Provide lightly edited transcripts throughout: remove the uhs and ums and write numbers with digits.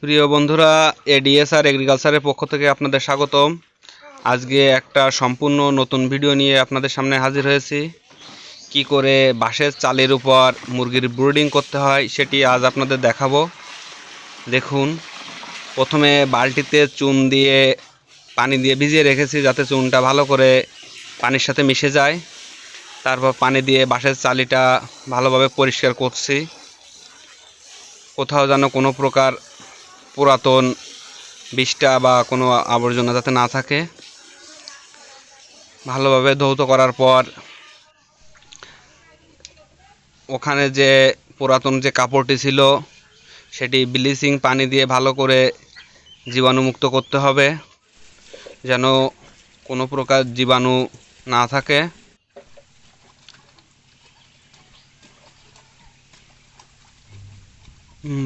প্রিয় বন্ধুরা, এডিএসআর এগ্রিকালচারের পক্ষ থেকে আপনাদের স্বাগতম। আজকে একটা সম্পূর্ণ নতুন ভিডিও নিয়ে আপনাদের সামনে হাজির হয়েছি। কি করে বাঁশের চালের উপর মুরগির ব্রুডিং করতে হয় সেটি আজ আপনাদের দেখাবো। দেখুন, প্রথমে বালতিতে চুন দিয়ে পানি দিয়ে ভিজিয়ে রেখেছি যাতে চুনটা ভালো করে পানির সাথে মিশে যায়। তারপর পানি দিয়ে বাঁশের চালিটা ভালোভাবে পরিষ্কার করছি, কোথাও যেন কোনো প্রকার পুরাতন বিষ্ঠা বা কোনো আবর্জনা যাতে না থাকে। ভালোভাবে ধৌত করার পর ওখানে যে পুরাতন যে কাপড়টি ছিল সেটি ব্লিচিং পানি দিয়ে ভালো করে জীবাণুমুক্ত করতে হবে, যেন কোনো প্রকার জীবাণু না থাকে।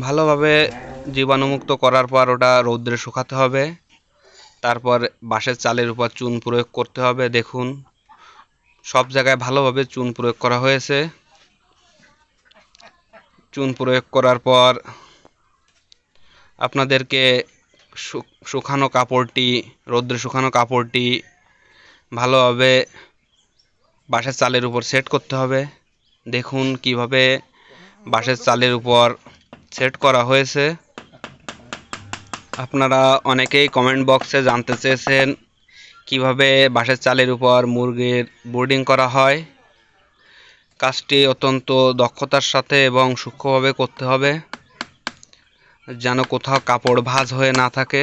ভালোভাবে জীবাণুমুক্ত করার পর ওটা রৌদ্রে শুকাতে হবে। তারপর বাঁশের চালের উপর চুন প্রয়োগ করতে হবে। দেখুন, সব জায়গায় ভালোভাবে চুন প্রয়োগ করা হয়েছে। চুন প্রয়োগ করার পর আপনাদেরকে শুকানো কাপড়টি, রৌদ্রে শুকানো কাপড়টি ভালোভাবে বাঁশের চালের উপর সেট করতে হবে। দেখুন কিভাবে বাঁশের চালের উপর সেট করা হয়েছে। আপনারা অনেকেই কমেন্ট বক্সে জানতে চেয়েছেন কিভাবে বাঁশের চালের উপর মুরগির ব্রুডিং করা হয়। কাজটি অত্যন্ত দক্ষতার সাথে এবং সূক্ষ্মভাবে করতে হবে, যেন কোথাও কাপড় ভাঁজ হয়ে না থাকে।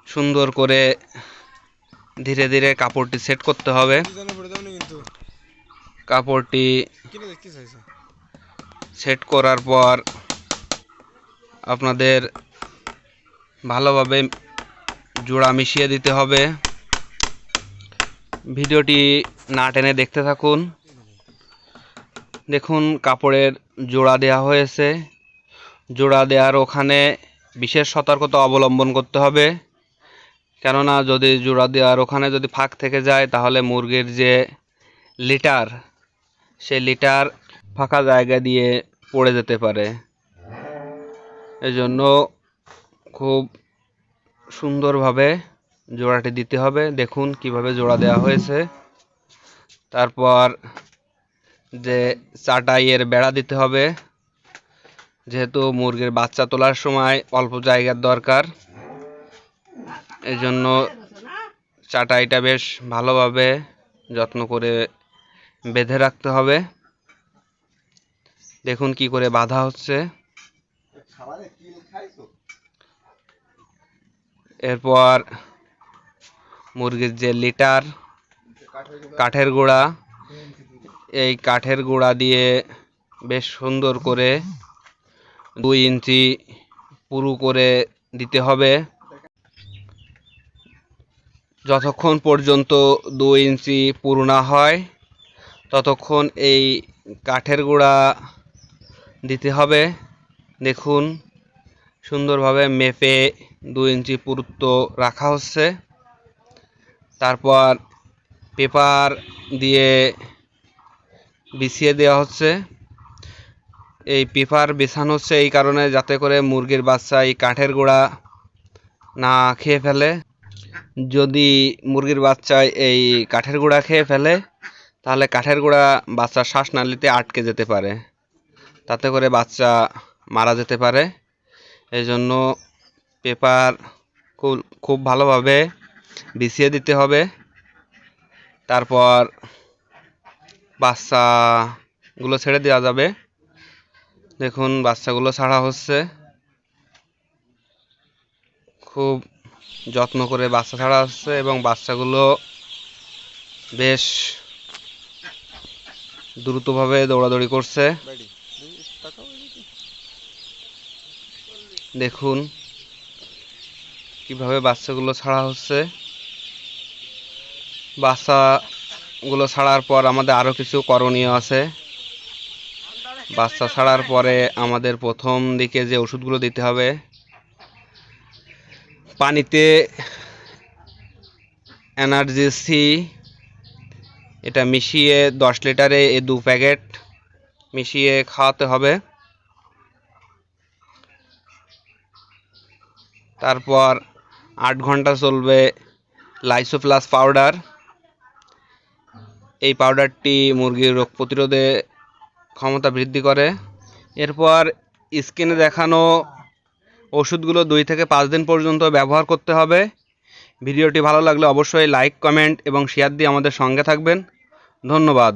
সুন্দর করে ধীরে ধীরে কাপড়টি সেট করতে হবে। কাপড়টি সেট করার পর আপনাদের ভালোভাবে জোড়া মিশিয়ে দিতে হবে। ভিডিওটি না টেনে দেখতে থাকুন। দেখুন, কাপড়ের জোড়া দেওয়া হয়েছে। জোড়া দেওয়ার ওখানে বিশেষ সতর্কতা অবলম্বন করতে হবে, কেননা যদি জোড়া দেওয়ার ওখানে যদি ফাঁক থেকে যায় তাহলে মুরগির যে লিটার, সেই লিটার ফাঁকা জায়গা দিয়ে পড়ে যেতে পারে। এজন্য খুব সুন্দরভাবে জোড়াটি দিতে হবে। দেখুন কিভাবে জোড়া দেওয়া হয়েছে। তারপর যে চাটাইয়ের বেড়া দিতে হবে, যেহেতু মুরগির বাচ্চা তোলার সময় অল্প জায়গার দরকার, এই জন্য চাটাইটা বেশ ভালোভাবে যত্ন করে বেঁধে রাখতে হবে। দেখুন কি করে বাঁধা হচ্ছে। এরপর মুরগির যে লিটার, কাঠের গুঁড়া, এই কাঠের গুঁড়া দিয়ে বেশ সুন্দর করে 2 ইঞ্চি পুরু করে দিতে হবে। যতক্ষণ পর্যন্ত 2 ইঞ্চি পুরু না হয় ততক্ষণ এই কাঠের গুঁড়া দিতে হবে। দেখুন, সুন্দরভাবে মেপে 2 ইঞ্চি পুরুত্ব রাখা হচ্ছে। তারপর পেপার দিয়ে বিছিয়ে দেওয়া হচ্ছে। এই পেপার বিছানো হচ্ছে এই কারণে যাতে করে মুরগির বাচ্চা এই কাঠের গুঁড়া না খেয়ে ফেলে। যদি মুরগির বাচ্চা এই কাঠের গুঁড়া খেয়ে ফেলে তাহলে কাঠের গুঁড়া বাচ্চার শ্বাসনালীতে আটকে যেতে পারে, তাতে করে বাচ্চা মারা যেতে পারে। এই জন্য পেপার খুব ভালোভাবে বিছিয়ে দিতে হবে। তারপর বাচ্চাগুলো ছেড়ে দেওয়া যাবে। দেখুন, বাচ্চাগুলো ছাড়া হচ্ছে। খুব যত্ন করে বাচ্চা ছাড়া হচ্ছে এবং বাচ্চাগুলো বেশ দ্রুতভাবে দৌড়াদৌড়ি করছে। দেখুন কিভাবে বাচ্চাগুলো ছাড়া হচ্ছে। বাচ্চাগুলো ছাড়ার পর আমাদের আরও কিছু করণীয় আছে। বাচ্চা ছাড়ার পরে আমাদের প্রথম দিকে যে ওষুধগুলো দিতে হবে, পানিতে এনার্জি এটা মিশিয়ে 10 লিটারে 2 প্যাকেট মিশিয়ে খাওয়াতে হবে। তারপর 8 ঘন্টা চলবে লাইসো প্লাস পাউডার। এই পাউডারটি মুরগির রোগ প্রতিরোধে ক্ষমতা বৃদ্ধি করে। এরপর স্ক্রিনে দেখানো ওষুধগুলো 2 থেকে 5 দিন পর্যন্ত ব্যবহার করতে হবে। ভিডিওটি ভালো লাগলে অবশ্যই লাইক, কমেন্ট এবং শেয়ার দিয়ে আমাদের সঙ্গে থাকবেন। ধন্যবাদ।